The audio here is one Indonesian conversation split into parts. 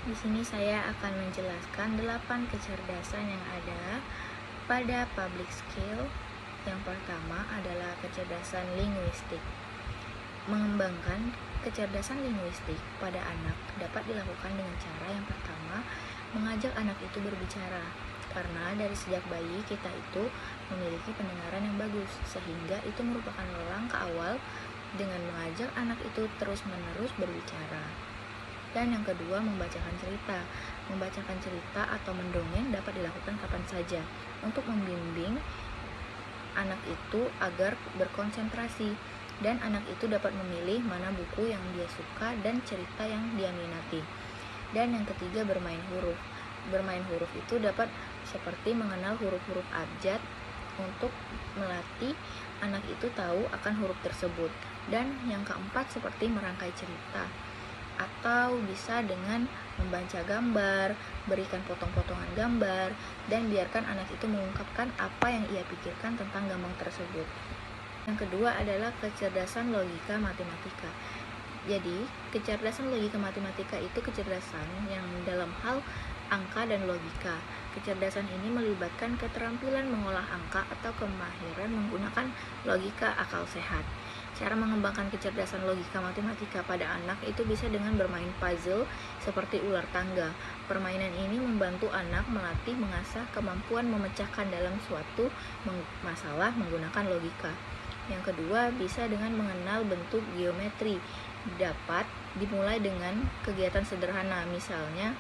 Di sini saya akan menjelaskan 8 kecerdasan yang ada pada public skill. Yang pertama adalah kecerdasan linguistik. Mengembangkan kecerdasan linguistik pada anak dapat dilakukan dengan cara yang pertama, mengajak anak itu berbicara. Karena dari sejak bayi kita itu memiliki pendengaran yang bagus, sehingga itu merupakan langkah awal dengan mengajak anak itu terus-menerus berbicara. Dan yang kedua, membacakan cerita. Membacakan cerita atau mendongeng dapat dilakukan kapan saja untuk membimbing anak itu agar berkonsentrasi, dan anak itu dapat memilih mana buku yang dia suka dan cerita yang dia minati. Dan yang ketiga, bermain huruf. Bermain huruf itu dapat seperti mengenal huruf-huruf abjad untuk melatih anak itu tahu akan huruf tersebut. Dan yang keempat, seperti merangkai cerita, atau bisa dengan membaca gambar, berikan potong-potongan gambar, dan biarkan anak itu mengungkapkan apa yang ia pikirkan tentang gambar tersebut. Yang kedua adalah kecerdasan logika matematika. Jadi, kecerdasan logika matematika itu kecerdasan yang dalam hal angka dan logika. Kecerdasan ini melibatkan keterampilan mengolah angka atau kemahiran menggunakan logika akal sehat. Cara mengembangkan kecerdasan logika matematika pada anak itu bisa dengan bermain puzzle seperti ular tangga. Permainan ini membantu anak melatih mengasah kemampuan memecahkan dalam suatu masalah menggunakan logika. Yang kedua, bisa dengan mengenal bentuk geometri. Dapat dimulai dengan kegiatan sederhana, misalnya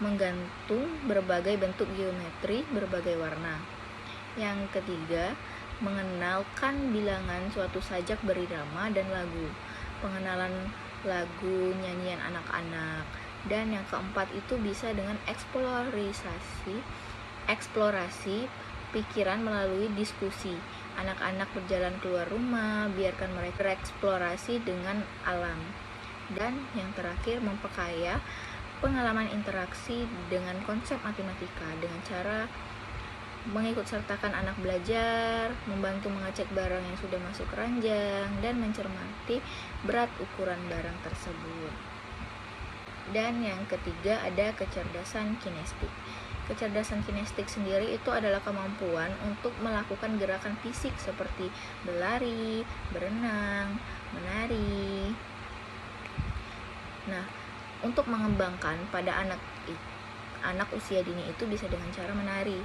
menggantung berbagai bentuk geometri berbagai warna. Yang ketiga, mengenalkan bilangan suatu sajak berirama dan lagu, pengenalan lagu nyanyian anak-anak. Dan yang keempat itu bisa dengan eksplorasi pikiran melalui diskusi. Anak-anak berjalan keluar rumah, biarkan mereka bereksplorasi dengan alam. Dan yang terakhir, memperkaya pengalaman interaksi dengan konsep matematika dengan cara mengikut sertakan anak belajar, membantu mengecek barang yang sudah masuk keranjang, dan mencermati berat ukuran barang tersebut. Dan yang ketiga ada kecerdasan kinestik. Kecerdasan kinestik sendiri itu adalah kemampuan untuk melakukan gerakan fisik seperti berlari, berenang, menari. Nah, untuk mengembangkan pada anak usia dini itu bisa dengan cara menari.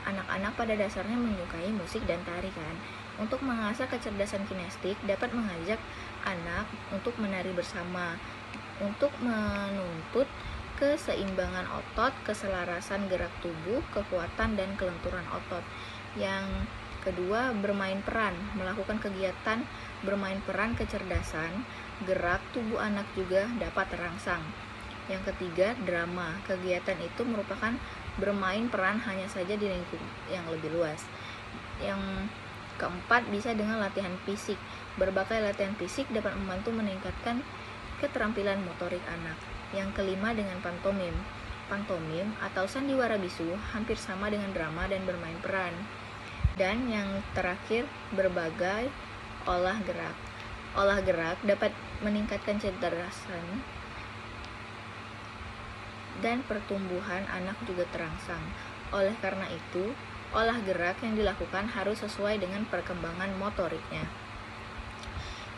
Anak-anak pada dasarnya menyukai musik dan tari kan. Untuk mengasah kecerdasan kinestik dapat mengajak anak untuk menari bersama, untuk menuntut keseimbangan otot, keselarasan gerak tubuh, kekuatan dan kelenturan otot. Yang kedua, bermain peran. Melakukan kegiatan bermain peran kecerdasan gerak tubuh anak juga dapat terangsang. Yang ketiga, drama. Kegiatan itu merupakan bermain peran hanya saja di lingkup yang lebih luas. Yang keempat, bisa dengan latihan fisik. Berbagai latihan fisik dapat membantu meningkatkan keterampilan motorik anak. Yang kelima, dengan pantomim. Pantomim atau sandiwara bisu hampir sama dengan drama dan bermain peran. Dan yang terakhir, berbagai olah gerak. Olah gerak dapat meningkatkan kecerdasan dan pertumbuhan anak juga terangsang. Oleh karena itu, olah gerak yang dilakukan harus sesuai dengan perkembangan motoriknya.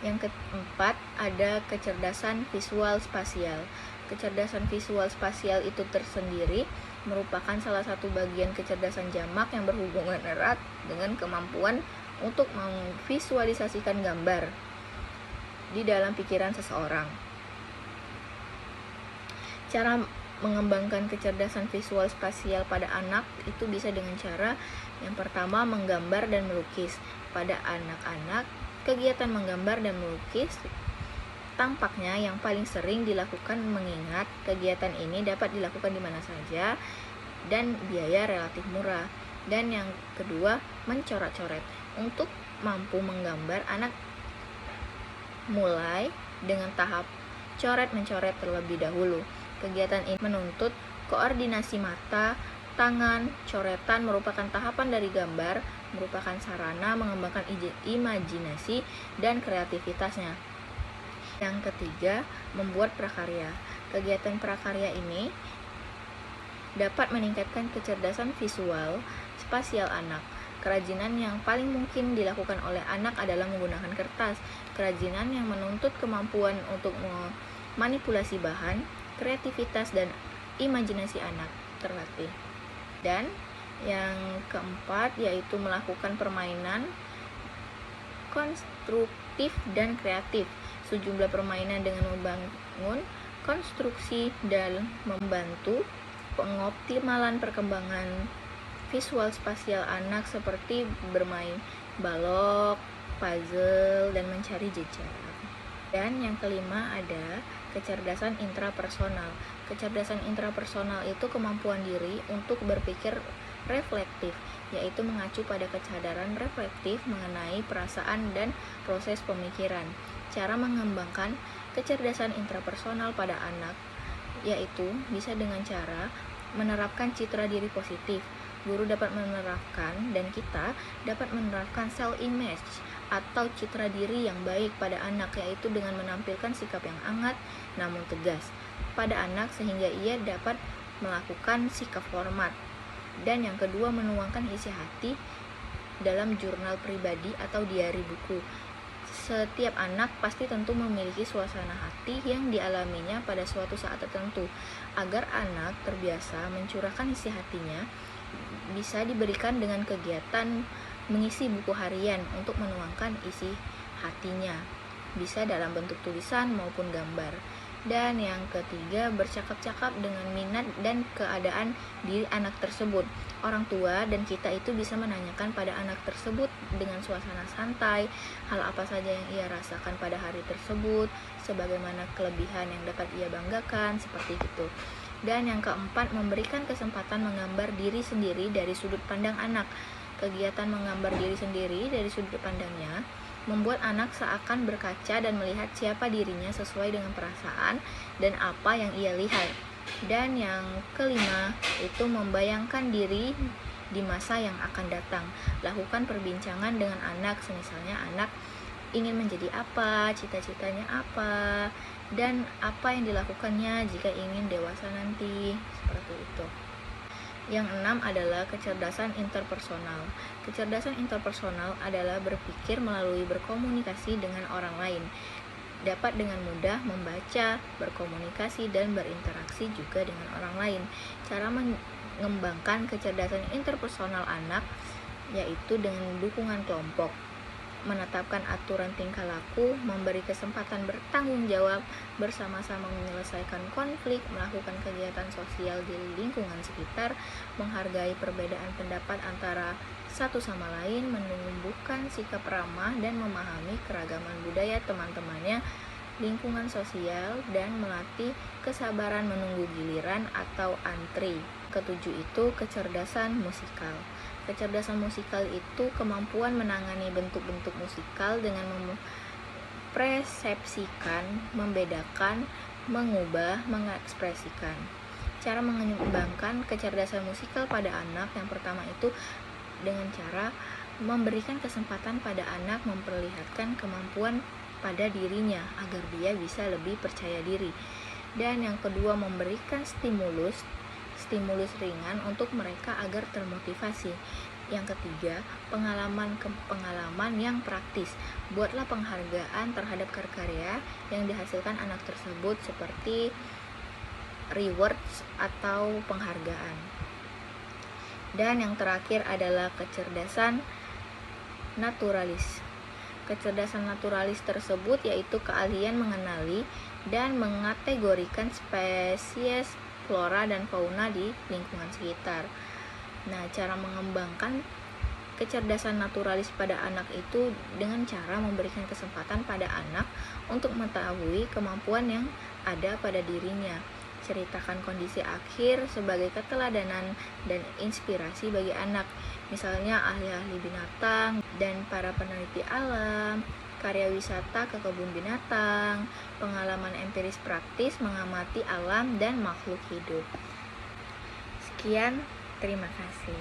Yang keempat, ada kecerdasan visual spasial. Kecerdasan visual spasial itu tersendiri merupakan salah satu bagian kecerdasan jamak yang berhubungan erat dengan kemampuan untuk memvisualisasikan gambar di dalam pikiran seseorang. Cara mengembangkan kecerdasan visual spasial pada anak itu bisa dengan cara yang pertama, menggambar dan melukis. Pada anak-anak, kegiatan menggambar dan melukis tampaknya yang paling sering dilakukan, mengingat kegiatan ini dapat dilakukan di mana saja dan biaya relatif murah. Dan yang kedua, mencoret-coret. Untuk mampu menggambar, anak mulai dengan tahap coret-mencoret terlebih dahulu. Kegiatan ini menuntut koordinasi mata, tangan. Coretan merupakan tahapan dari gambar, merupakan sarana mengembangkan imajinasi dan kreativitasnya. Yang ketiga, membuat prakarya. Kegiatan prakarya ini dapat meningkatkan kecerdasan visual spasial anak. Kerajinan yang paling mungkin dilakukan oleh anak adalah menggunakan kertas. Kerajinan yang menuntut kemampuan untuk memanipulasi bahan, kreativitas, dan imajinasi anak terlatih. Dan yang keempat yaitu melakukan permainan konstruktif dan kreatif. Sejumlah permainan dengan membangun konstruksi dan membantu pengoptimalan perkembangan visual spasial anak seperti bermain balok, puzzle, dan mencari jejak. Dan yang kelima ada kecerdasan intrapersonal. Kecerdasan intrapersonal itu kemampuan diri untuk berpikir reflektif, yaitu mengacu pada kesadaran reflektif mengenai perasaan dan proses pemikiran. Cara mengembangkan kecerdasan intrapersonal pada anak yaitu bisa dengan cara menerapkan citra diri positif. Guru dapat menerapkan dan kita dapat menerapkan self image atau citra diri yang baik pada anak, yaitu dengan menampilkan sikap yang hangat namun tegas pada anak sehingga ia dapat melakukan sikap hormat. Dan yang kedua, menuangkan isi hati dalam jurnal pribadi atau diari buku. Setiap anak pasti tentu memiliki suasana hati yang dialaminya pada suatu saat tertentu. Agar anak terbiasa mencurahkan isi hatinya, bisa diberikan dengan kegiatan mengisi buku harian untuk menuangkan isi hatinya. Bisa dalam bentuk tulisan maupun gambar. Dan yang ketiga, bercakap-cakap dengan minat dan keadaan diri anak tersebut. Orang tua dan kita itu bisa menanyakan pada anak tersebut dengan suasana santai, hal apa saja yang ia rasakan pada hari tersebut, sebagaimana kelebihan yang dapat ia banggakan, seperti itu. Dan yang keempat, memberikan kesempatan menggambar diri sendiri dari sudut pandang anak. Kegiatan menggambar diri sendiri dari sudut pandangnya membuat anak seakan berkaca dan melihat siapa dirinya sesuai dengan perasaan dan apa yang ia lihat. Dan yang kelima itu membayangkan diri di masa yang akan datang. Lakukan perbincangan dengan anak, misalnya anak ingin menjadi apa, cita-citanya apa, dan apa yang dilakukannya jika ingin dewasa nanti, seperti itu. Yang enam adalah kecerdasan interpersonal. Kecerdasan interpersonal adalah berpikir melalui berkomunikasi dengan orang lain. Dapat dengan mudah membaca, berkomunikasi, dan berinteraksi juga dengan orang lain. Cara mengembangkan kecerdasan interpersonal anak yaitu dengan dukungan kelompok, menetapkan aturan tingkah laku, memberi kesempatan bertanggung jawab, bersama-sama menyelesaikan konflik, melakukan kegiatan sosial di lingkungan sekitar, menghargai perbedaan pendapat antara satu sama lain, menumbuhkan sikap ramah dan memahami keragaman budaya teman-temannya, lingkungan sosial, dan melatih kesabaran menunggu giliran atau antri. Ketujuh itu kecerdasan musikal. Kecerdasan musikal itu kemampuan menangani bentuk-bentuk musikal dengan mempersepsikan, membedakan, mengubah, mengekspresikan. Cara mengembangkan kecerdasan musikal pada anak yang pertama itu dengan cara memberikan kesempatan pada anak memperlihatkan kemampuan pada dirinya agar dia bisa lebih percaya diri. Dan yang kedua, memberikan stimulus ringan untuk mereka agar termotivasi. Yang ketiga, pengalaman yang praktis. Buatlah penghargaan terhadap karya yang dihasilkan anak tersebut seperti rewards atau penghargaan. Dan yang terakhir adalah kecerdasan naturalis. Kecerdasan naturalis tersebut yaitu keahlian mengenali dan mengategorikan spesies flora dan fauna di lingkungan sekitar. Nah, cara mengembangkan kecerdasan naturalis pada anak itu dengan cara memberikan kesempatan pada anak untuk mengetahui kemampuan yang ada pada dirinya. Ceritakan kondisi akhir sebagai keteladanan dan inspirasi bagi anak. Misalnya ahli-ahli binatang dan para peneliti alam, karya wisata ke kebun binatang, pengalaman empiris praktis mengamati alam dan makhluk hidup. Sekian, terima kasih.